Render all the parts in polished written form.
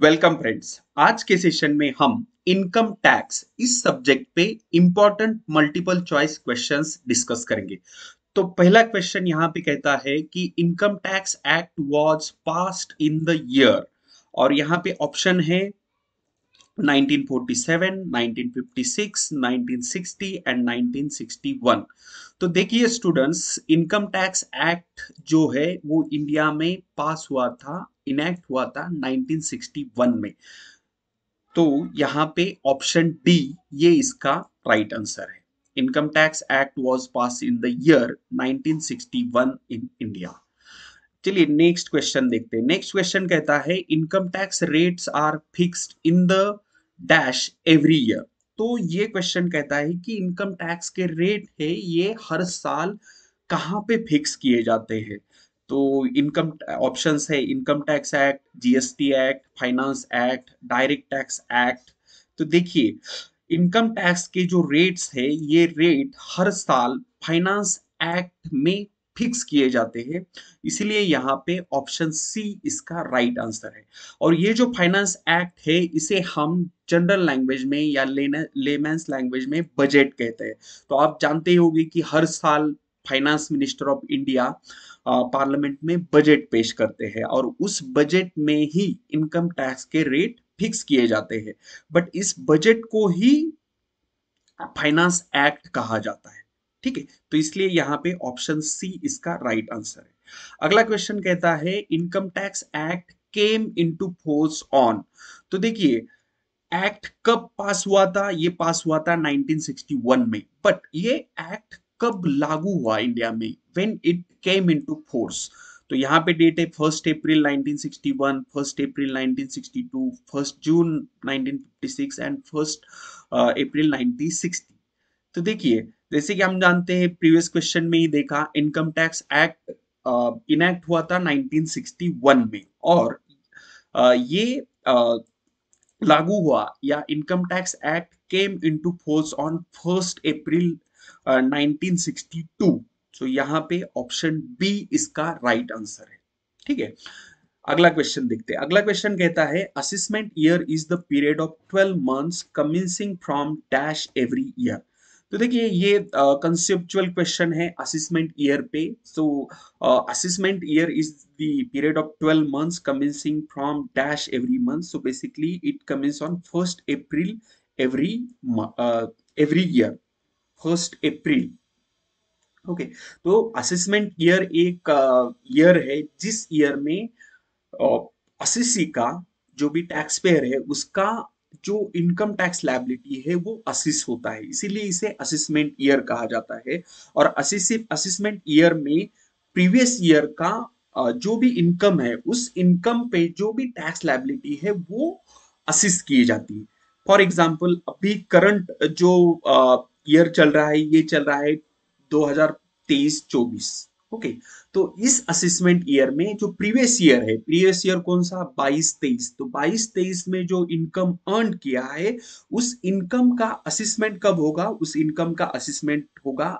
Welcome friends. आज के session में हम इनकम टैक्स इस सब्जेक्ट पे important multiple choice questions discuss करेंगे। तो पहला क्वेश्चन यहाँ पे कहता है कि income tax act was passed in the year, और यहाँ पे ऑप्शन है 1947, 1956, 1960 एंड 1961। तो देखिए स्टूडेंट्स, इनकम टैक्स एक्ट जो है वो इंडिया में पास हुआ था, इनेक्ट हुआ था 1961 में। तो यहाँ पे ऑप्शन डी ये इसका राइट आंसर है। Income tax act was pass in the year 1961 in India. चलिए नेक्स्ट क्वेश्चन देखते हैं। नेक्स्ट क्वेश्चन कहता है income tax rates are fixed in the dash every year. तो ये क्वेश्चन कहता है कि इनकम टैक्स के रेट है ये हर साल कहाँ पे फिक्स किए जाते हैं। तो इनकम ऑप्शंस है income tax act, GST act, finance act, direct tax act. तो देखिए इनकम टैक्स के जो रेट्स है ये रेट हर साल फाइनेंस एक्ट में फिक्स किए जाते हैं, इसीलिए यहाँ पे ऑप्शन सी इसका राइट आंसर है। और ये जो फाइनेंस एक्ट है इसे हम जनरल लैंग्वेज में या लेमैन्स लैंग्वेज में बजट कहते हैं। तो आप जानते होंगे कि हर साल finance minister of India parliament में बजट पेश करते हैं और उस बजट में ही इनकम टैक्स के रेट फिक्स किए जाते हैं। बट इस बजट को ही फाइनेंस एक्ट कहा जाता है। ठीक है, तो इसलिए यहाँ पे ऑप्शन सी इसका राइट आंसर है। अगला क्वेश्चन कहता है income tax act came into force on. तो देखिए एक्ट कब पास हुआ था, ये पास हुआ था 1961 में। बट ये एक्ट कब लागू हुआ इंडिया में, when it came into force. तो यहाँ पे डेट है 1 अप्रैल 1961, 1 अप्रैल 1962, 1 जून 1956 एंड 1 अप्रैल 1960। तो देखिए जैसे कि हम जानते हैं प्रीवियस क्वेश्चन में ही देखा इनकम टैक्स एक्ट इनेक्ट हुआ था 1961 में, और ये लागू हुआ या income tax act came into force on 1 अप्रैल 1962। सो यहाँ पे ऑप्शन बी इसका राइट आंसर है। ठीक है, अगला क्वेश्चन देखते हैं। अगला क्वेश्चन कहता है assessment year is the period of 12 months commencing from dash every year. तो देखिए ये कंसेप्चुअल क्वेश्चन है असेसमेंट ईयर पे। So assessment year is the period of 12 months commencing from dash every month. So basically it commences on 1 April every every year, 1 April. Okay, तो assessment year एक year है जिस year में assessee का जो भी tax payer है उसका जो इनकम टैक्स लायबिलिटी है वो असिस होता है, इसीलिए इसे असेसमेंट ईयर कहा जाता है। और असेसमेंट ईयर में प्रीवियस ईयर का जो भी इनकम है उस इनकम पे जो भी टैक्स लायबिलिटी है वो असिस की जाती है। फॉर एग्जाम्पल अभी करंट जो ईयर चल रहा है ये चल रहा है 2023-24। ओके, तो इस असेसमेंट ईयर में जो प्रीवियस ईयर है, प्रीवियस ईयर कौन सा 22-23, तो 22-23 में जो इनकम अर्न किया है उस इनकम का असेसमेंट कब होगा, उस इनकम का असेसमेंट होगा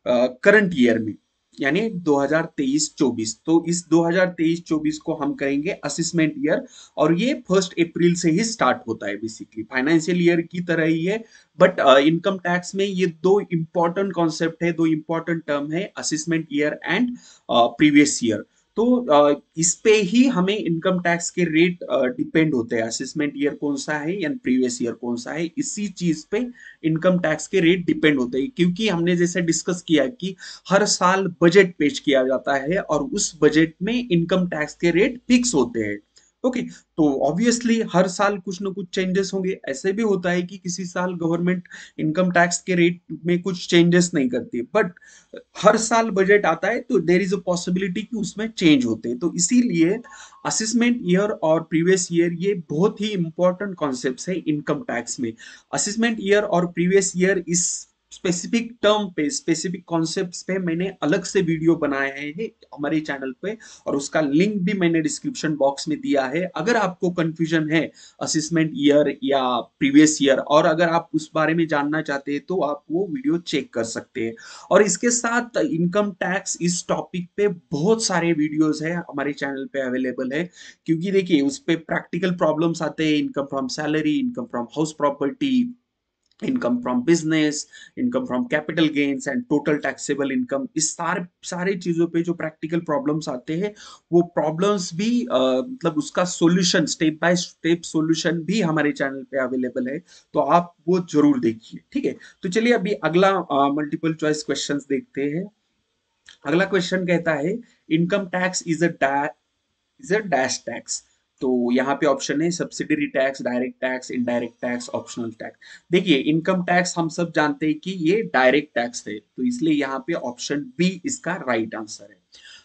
करंट ईयर में, यानी 2023-24। तो इस 2023-24 को हम करेंगे असेसमेंट ईयर, और ये 1 अप्रैल से ही स्टार्ट होता है, बेसिकली फाइनेंशियल ईयर की तरह ही है। बट इनकम टैक्स में ये दो इंपॉर्टेंट कॉन्सेप्ट है, दो इंपॉर्टेंट टर्म है, assessment year and previous year. तो इस पे ही हमें इनकम टैक्स के रेट डिपेंड होते हैं, असेसमेंट ईयर कौन सा है या प्रीवियस ईयर कौन सा है, इसी चीज पे इनकम टैक्स के रेट डिपेंड होते हैं। क्योंकि हमने जैसे डिस्कस किया कि हर साल बजट पेश किया जाता है और उस बजट में इनकम टैक्स के रेट फिक्स होते हैं। ओके, तो ऑब्वियसली हर साल कुछ ना कुछ चेंजेस होंगे। ऐसे भी होता है कि किसी साल गवर्नमेंट इनकम टैक्स के रेट में कुछ चेंजेस नहीं करती, बट हर साल बजट आता है तो देर इज अ पॉसिबिलिटी कि उसमें चेंज होते हैं। तो इसीलिए असेसमेंट ईयर और प्रीवियस ईयर ये बहुत ही इंपॉर्टेंट कॉन्सेप्ट्स है इनकम टैक्स में। असेसमेंट ईयर और प्रीवियस ईयर इस स्पेसिफिक टर्म पे, स्पेसिफिक कॉन्सेप्ट्स पे मैंने अलग से वीडियो बनाए हैं हमारे चैनल पे, और उसका लिंक भी मैंने डिस्क्रिप्शन बॉक्स में दिया है। अगर आपको कंफ्यूजन है असेसमेंट ईयर या प्रीवियस ईयर, और अगर आप उस बारे में जानना चाहते हैं तो आप वो वीडियो चेक कर सकते हैं। और इसके साथ इनकम टैक्स इस टॉपिक पे बहुत सारे वीडियोस है हमारे चैनल पे अवेलेबल है, क्योंकि देखिए उस पे प्रैक्टिकल प्रॉब्लम्स आते हैं, income from salary, income from house property, income from business, income from capital gains and total taxable income. इस सारे सारे चीजों पे जो प्रैक्टिकल प्रॉब्लम्स आते हैं, वो प्रॉब्लम्स भी मतलब उसका solution, step by step solution भी हमारे चैनल पे अवेलेबल है, तो आप वो जरूर देखिए। ठीक है, तो चलिए अभी अगला मल्टीपल चॉइस क्वेश्चंस देखते हैं। अगला क्वेश्चन कहता है income tax is a dash tax. तो यहाँ पे ऑप्शन है subsidiary tax, direct tax, indirect tax, optional tax. देखिए इनकम टैक्स हम सब जानते हैं कि ये डायरेक्ट टैक्स है, तो इसलिए यहाँ पे ऑप्शन बी इसका राइट आंसर है।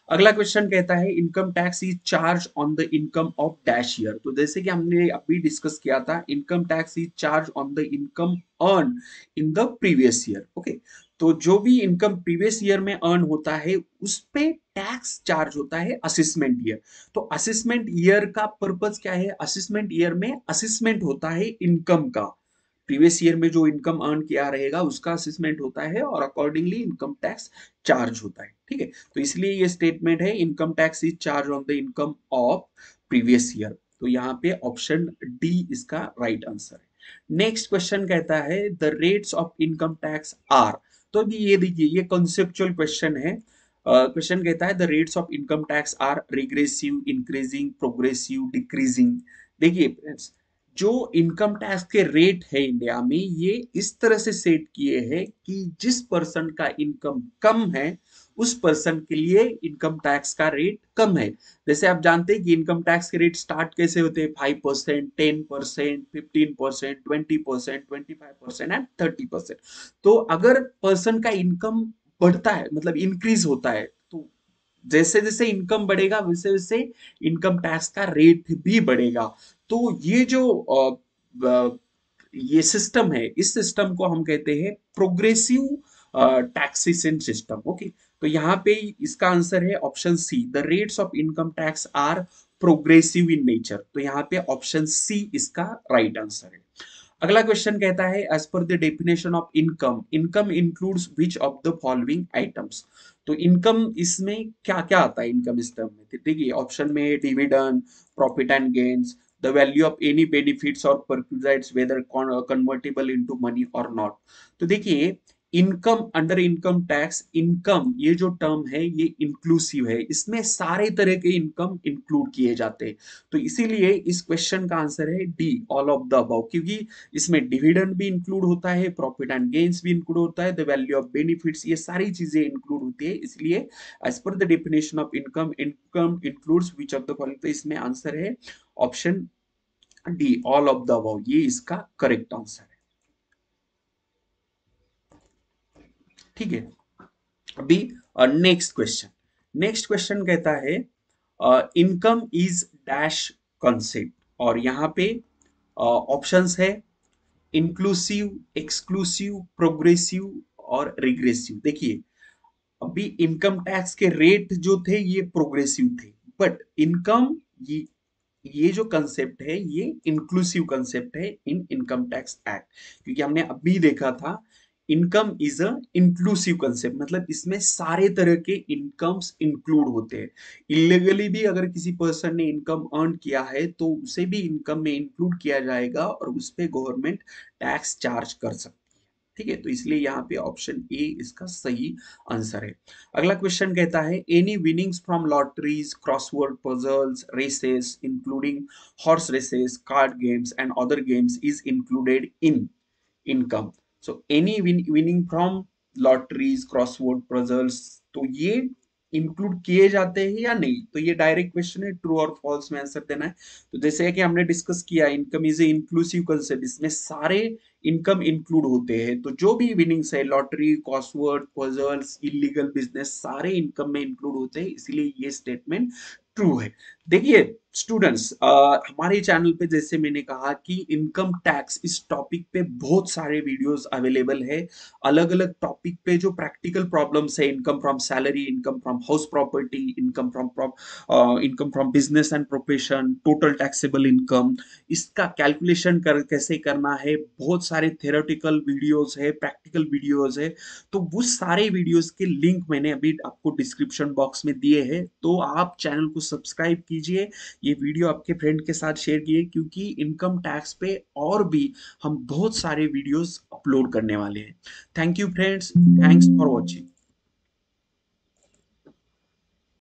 अगला क्वेश्चन कहता है income tax is charge on the income of dash year. तो जैसे कि हमने अभी डिस्कस किया था, income tax is charge on the income earn in the previous year. Okay, तो जो भी इनकम प्रीवियस ईयर में अर्न होता है उस पे टैक्स चार्ज होता है असेसमेंट ईयर। तो असेसमेंट ईयर का पर्पस क्या है? असेसमेंट ईयर में असेसमेंट होता है इनकम का, प्रीवियस ईयर में जो इनकम अर्न किया रहेगा उसका असेसमेंट होता है, और अकॉर्डिंगली इनकम टैक्स चार्ज होता है। ठीक है, तो इसलिए ये स्टेटमेंट है income tax is charge on the income of previous year. तो यहाँ पे ऑप्शन डी इसका राइट आंसर है। नेक्स्ट क्वेश्चन कहता है the rates of income tax are. तो अभी ये देखिए, ये कॉन्सेप्चुअल क्वेश्चन है। क्वेश्चन कहता है the rates of income tax are regressive, increasing, progressive, decreasing. देखिए फ्रेंड्स, जो इनकम टैक्स के रेट है इंडिया में, ये इस तरह से सेट किए हैं कि जिस पर्सन का इनकम कम है उस पर्सन के लिए इनकम टैक्स का रेट कम है। जैसे आप जानते हैं कि इनकम टैक्स के रेट स्टार्ट कैसे होते हैं, 5%, 10%, 15%, 20%, 25% एंड 30%। तो अगर पर्सन का इनकम बढ़ता है, मतलब इंक्रीज होता है, तो जैसे जैसे इनकम बढ़ेगा वैसे वैसे इनकम टैक्स का रेट भी बढ़ेगा। तो ये जो ये सिस्टम है, इस सिस्टम को हम कहते हैं प्रोग्रेसिव टैक्सेशन सिस्टम। ओके, तो यहाँ पे इसका आंसर है option C, the rates of income tax are progressive in nature. तो यहाँ पे ऑप्शन सी इसका राइट आंसर है। अगला क्वेश्चन कहता है as per the definition of income, income includes which of the following items. तो इनकम इसमें क्या क्या आता है? इनकम इस टर्म में तो देखिए ऑप्शन में dividend, profit and gains, the value of any benefits और perquisites whether convertible into money और नॉट। तो देखिए income, under income tax, income ये जो टर्म है ये इंक्लूसिव है, इसमें सारे तरह के इनकम इंक्लूड किए जाते हैं। तो इसीलिए इस क्वेश्चन का आंसर है D, all of the above, क्योंकि इसमें डिविडेंड भी इंक्लूड होता है, प्रॉफिट एंड गेन्स भी इंक्लूड होता है, द वैल्यू ऑफ बेनिफिट्स, ये सारी चीजें इंक्लूड होती है। इसलिए as per the definition of income, income includes which of the following. तो इसमें आंसर है option D, all of the above, ये इसका करेक्ट आंसर है। ठीक है, अभी नेक्स्ट क्वेश्चन, नेक्स्ट क्वेश्चन कहता है इनकम इज डैश कॉन्सेप्ट, और यहाँ पे ऑप्शंस है इंक्लूसिव, एक्सक्लूसिव, प्रोग्रेसिव और रिग्रेसिव। देखिए अभी इनकम टैक्स के रेट जो थे ये प्रोग्रेसिव थे, बट इनकम, ये ये जो कंसेप्ट है ये इंक्लूसिव कंसेप्ट है इन इनकम टैक्स एक्ट, क्योंकि हमने अभी देखा था income is a inclusive concept, मतलब इसमें सारे तरह के इनकम्स इंक्लूड होते हैं। इलीगली भी अगर किसी पर्सन ने इनकम अर्न किया है तो उसे भी इनकम में इंक्लूड किया जाएगा और उस पर गवर्नमेंट टैक्स चार्ज कर सकती है। ठीक है, तो इसलिए यहाँ पे ऑप्शन ए इसका सही आंसर है। अगला क्वेश्चन कहता है any winnings from lotteries, crossword puzzles, races including horse races, card games and other games is included in income. So any winning from lotteries, crossword puzzles, तो ये इंक्लूड किए जाते हैं या नहीं? तो ये डायरेक्ट क्वेश्चन है, ट्रू और फॉल्स में आंसर देना है। तो जैसे कि हमने डिस्कस किया income is a inclusive concept, इसमें सारे इनकम इंक्लूड होते हैं, तो जो भी विनिंग्स है lottery, crossword puzzles, illegal business, सारे इनकम में इंक्लूड होते हैं, इसलिए ये स्टेटमेंट ट्रू है। देखिए स्टूडेंट्स, हमारे चैनल पे जैसे मैंने कहा कि इनकम टैक्स इस टॉपिक पे बहुत सारे वीडियोस अवेलेबल है। अलग अलग टॉपिक पे जो प्रैक्टिकल प्रॉब्लम्स है, income from salary, income from house property, income from business and profession, total taxable income, इसका कैलकुलेशन कर कैसे करना है, बहुत सारे थ्योरेटिकल वीडियोस है, प्रैक्टिकल वीडियोस है। तो वो सारे वीडियोस के लिंक मैंने अभी आपको डिस्क्रिप्शन बॉक्स में दिए हैं, तो आप चैनल को सब्सक्राइब कीजिए, ये वीडियो आपके फ्रेंड के साथ शेयर किए, क्योंकि इनकम टैक्स पे और भी हम बहुत सारे वीडियोस अपलोड करने वाले हैं। Thank you friends, thanks for watching.